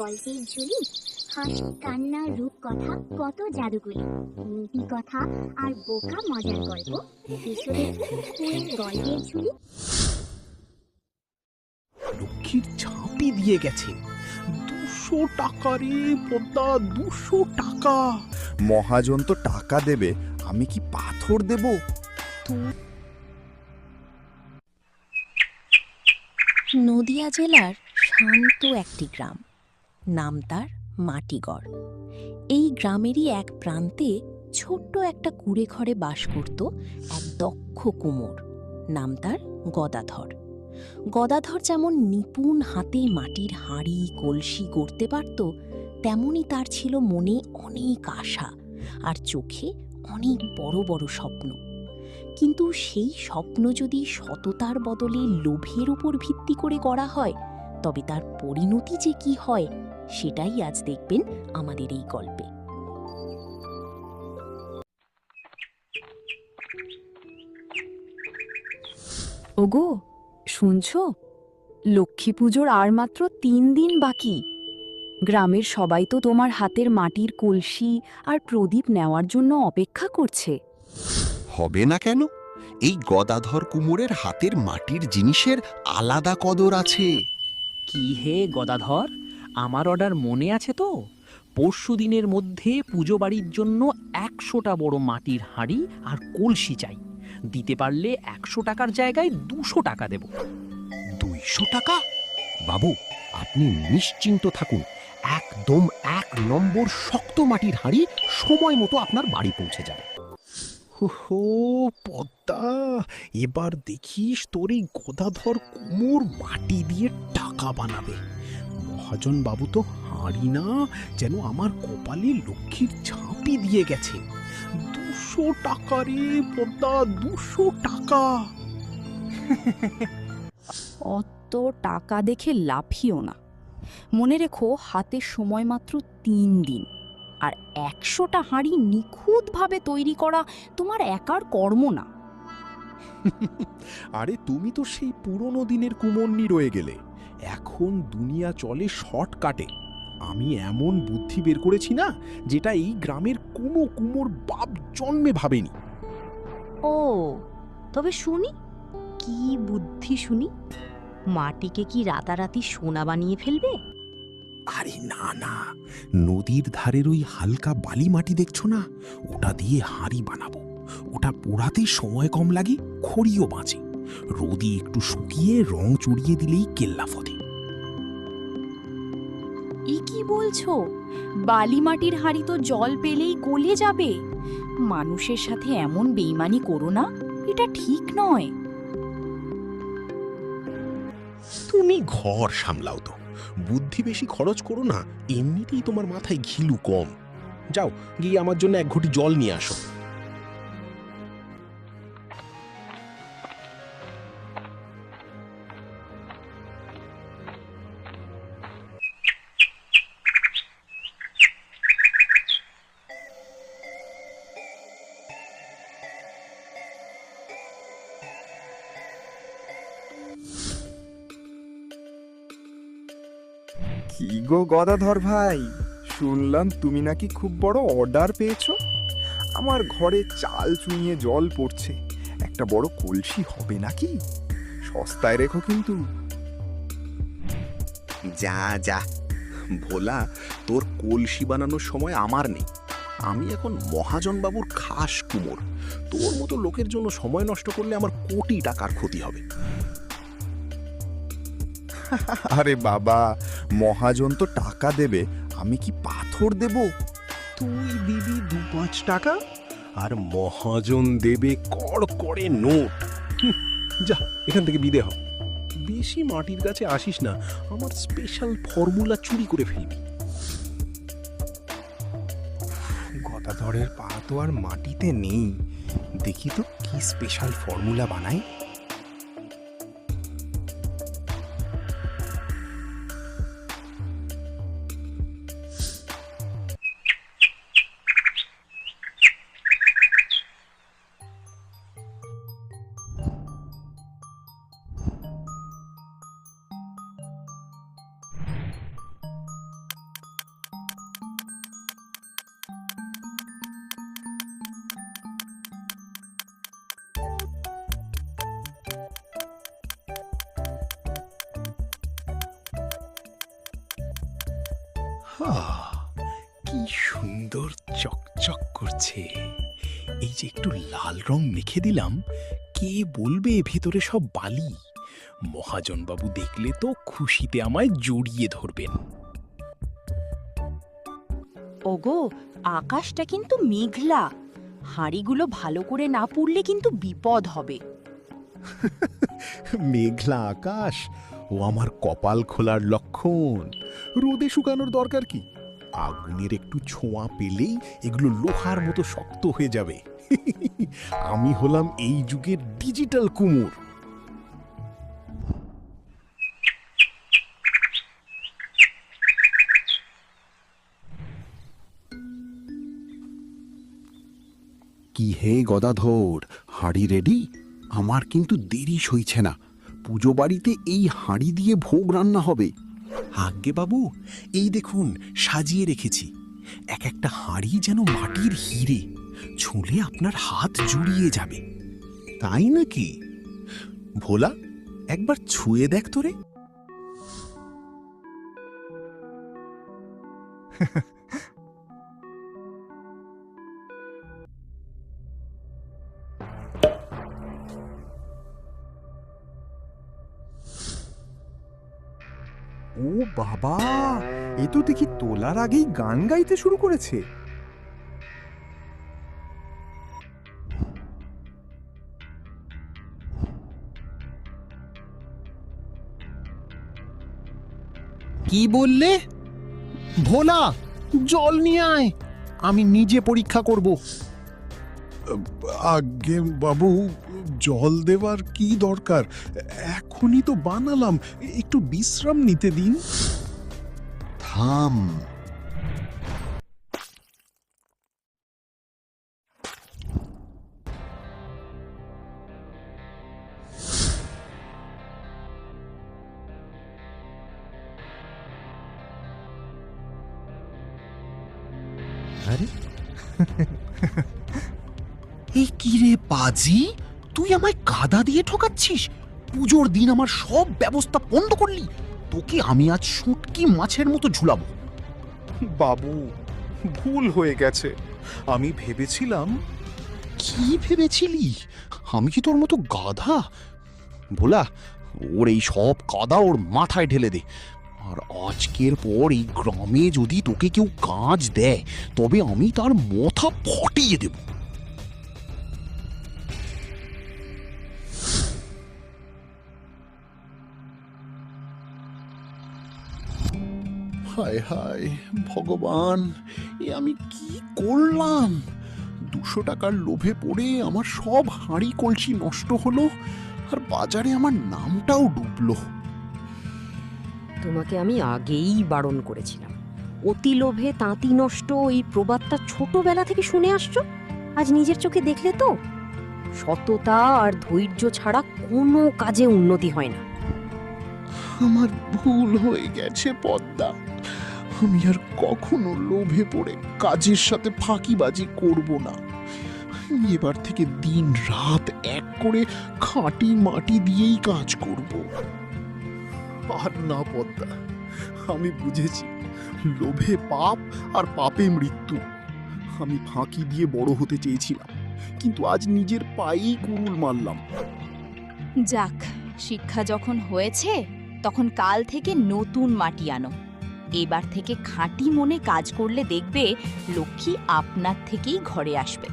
গল্পের ঝুলি, হাসি কান্না রূপকথা, কত জাদুগুলি, নীতি কথা আর বোকা মজার গল্প। এসো দেখি বইয়ের গল্পের ঝুলি। লক্ষ্মীর ঝাঁপি দিয়ে গেছে 200 টাকা রে পদ্মা, 200 টাকা। মহাজন তো টাকা দেবে, আমি কি পাথর দেব? নদিয়া জেলার শান্ত একটি গ্রাম, নাম তার মাটিগড়। এই গ্রামেরই এক প্রান্তে ছোট্ট একটা কুঁড়ে ঘরে বাস করত এক দক্ষ কুমোর, নাম তার গদাধর। গদাধর যেমন নিপুণ হাতে মাটির হাঁড়ি কলসি গড়তে পারত, তেমনি তার ছিল মনে অনেক আশা আর চোখে অনেক বড় বড় স্বপ্ন। কিন্তু সেই স্বপ্ন যদি সততার বদলে লোভের উপর ভিত্তি করে করা হয়, তবে তার পরিণতি যে কি হয় সেটাই আজ দেখবেন আমাদের এই গল্পে। ওগো, শুনছো? লক্ষ্মী পুজোর আর মাত্র 3 দিন বাকি। গ্রামের সবাই তো তোমার হাতের মাটির কলসি আর প্রদীপ নেওয়ার জন্য অপেক্ষা করছে। হবে না কেন? এই গদাধর কুমোরের হাতের মাটির জিনিসের আলাদা কদর আছে। কি হে গদাধর, আমার অর্ডার মনে আছে তো? পরশু দিনের মধ্যে পুজো বাড়ির জন্য 100টা বড় মাটির হাঁড়ি আর কলসি চাই। দিতে পারলে 100 টাকার জায়গায় 200 টাকা দেব। 200 টাকা? বাবু, আপনি নিশ্চিন্ত থাকুন, একদম 1 নম্বর শক্ত মাটির হাঁড়ি সময় মতো আপনার বাড়ি পৌঁছে যাবে। হো পদ্মা, এবার দেখিস তোর এই গদাধর কুমোর মাটি দিয়ে টাকা বানাবে। মহাজন বাবু তো হাঁড়ি না, যেন আমার কপালে লক্ষ্মীর ঝাঁপি দিয়ে গেছে। 200 টাকা রে পদ্মা, 200 টাকা। অত টাকা দেখে লাফিও না। মনে রেখো, হাতে সময় মাত্র 3 দিন, আর 100টা হাঁড়ি নিখুঁতভাবে তৈরি করা তোমার একার কর্ম না। আরে তুমি তো সেই পুরনো দিনের কুমন্নি রয়ে গেলে। এখন দুনিয়া চলে শর্টকাটে। আমি এমন বুদ্ধি বের করেছি না, যেটা এই গ্রামের কোনো কুমোর বাপ জন্মে ভাবেনি। ও, তবে শুনি, কি বুদ্ধি শুনি? মাটিকে কি রাতারাতি সোনা বানিয়ে ফেলবে? আরে না না, নদীর ধারের ওই হালকা বালি মাটি দেখছো না, ওটা দিয়ে হাঁড়ি বানাবো। ওটা পোড়াতে সময় কম লাগে, খড়িও বাঁচে। রোদে একটু শুকিয়ে রং চড়িয়ে দিলেই কেল্লা ফতে। ই কি বলছো? বালি মাটির হাঁড়ি তো জল পেলেই গলে যাবে। মানুষের সাথে এমন বেইমানি করো না, এটা ঠিক নয়। তুমি ঘর সামলাও তো, বুদ্ধি বেশি খরচ করো না। এমনিতেই তোমার মাথায় ঘিলু কম। যাও গিয়ে আমার জন্য 1 ঘটি জল নিয়ে আসো। কি গো গদাধর ভাই, শুনলাম তুমি নাকি খুব বড় অর্ডার পেয়েছো। আমার ঘরে চাল চুইয়ে জল পড়ছে, একটা বড় কলসি হবে নাকি? সস্তায় রেখো কিন্তু। যা যা ভোলা, তোর কলসি বানানোর সময় আমার নেই। আমি এখন মহাজন বাবুর খাস কুমোর। তোর মতো লোকের জন্য সময় নষ্ট করলে আমার কোটি টাকার ক্ষতি হবে। আরে বাবা, মহাজন তো টাকা দেবে, আমি কি পাথর দেব? তুই দিবি 2-5 টাকা, আর মহাজন দেবে কড়কড়ে নোট। যা এখান থেকে বিদে হ। বেশি মাটির কাছে আসিস না, আমার স্পেশাল ফর্মুলা চুরি করে ফেলবি। গদাধরের পা তো আর মাটিতে নেই, দেখি তো কি স্পেশাল ফর্মুলা বানাই। কি সুন্দর চকচক করছে। এই যে একটু লাল রং মেখে দিলাম, কে বলবে ভেতরে সব বালি? মহাজনবাবু দেখলে তো খুশিতে আমায় জড়িয়ে ধরবেন। ওগো, আকাশটা কিন্তু মেঘলা। হাঁড়িগুলো ভালো করে না পুড়লে কিন্তু বিপদ হবে। মেঘলা আকাশ ও আমার কপাল খোলার লক্ষণ। রোদে শুকানোর দরকার কি? আগুনের একটু ছোঁয়া পেলেই এগুলো লোহার মতো শক্ত হয়ে যাবে। আমি হলাম এই যুগের ডিজিটাল কুমোর। কি হে গদাধর, হাঁড়ি রেডি? আমার কিন্তু দেরি সইছে না। পুজো বাড়িতে এই হাঁড়ি দিয়ে ভোগ রান্না হবে। আজ্ঞে বাবু, এই দেখুন সাজিয়ে রেখেছি। এক একটা হাঁড়ি যেন মাটির হিরে, ছুঁলে আপনার হাত জুড়িয়ে যাবে। তাই নাকি? ভোলা, একবার ছুঁয়ে দেখ তোরে। ও বাবা, এ তো দেখি তোলার আগেই গান গাইতে শুরু করেছে। কি বললে? ভোলা, জল নিয়ে আয়, আমি নিজে পরীক্ষা করব। আজ্ঞে বাবু, জল দেওয়ার কি দরকার? এখনই তো বানালাম, একটু বিশ্রাম নিতে দিন। থাম। আরে এই কি রে পাজি, তুই আমায় কাদা দিয়ে ঠকাচ্ছিস? পুজোর দিন আমার সব ব্যবস্থা বন্ধ করলি। তোকে আমি আজ শুটকি মাছের মতো ঝুলাবো। বাবু, ভুল হয়ে গেছে। আমি ভেবেছিলাম। কি ভেবেছিলি? আমি কি তোর মতো গাধা? ভোলা, ওর এই সব কাদা ওর মাথায় ঢেলে দে। আর আজকের পর এই গ্রামে যদি তোকে কেউ কাজ দেয়, তবে আমি তার মাথা ফাটিয়ে দেব। হায় হায় ভগবান, এ আমি কি করলাম? 200 টাকার লোভে পড়ে আমার সব হাঁড়ি কলসি নষ্ট হলো, আর বাজারে আমার নামটাও ডুবলো। তোমাকে আমি আগেই বারণ করেছিলাম। অতি লোভে তাঁতি নষ্ট, এই প্রবাদটা ছোটবেলা থেকে শুনে আসছো। আজ নিজের চোখে দেখলে তো, সততা আর ধৈর্য ছাড়া কোনো কাজে উন্নতি হয় না। আমার ভুল হয়ে গেছে পদ্মা। আমি আর কখনো লোভে পড়ে কাজের সাথে ফাঁকিবাজি করব না। এবার থেকে দিন রাত এক করে খাঁটি মাটি দিয়েই কাজ করব। আর না পদ্মা, আমি বুঝেছি লোভে পাপ আর পাপে মৃত্যু। আমি ফাঁকি দিয়ে বড় হতে চেয়েছিলাম, কিন্তু আজ নিজের পায়েই কুড়ুল মারলাম। যাক, শিক্ষা যখন হয়েছে তখন কাল থেকে নতুন মাটি আনো। এবার থেকে খাঁটি মনে কাজ করলে দেখবে লক্ষ্মী আপনার থেকেই ঘরে আসবে।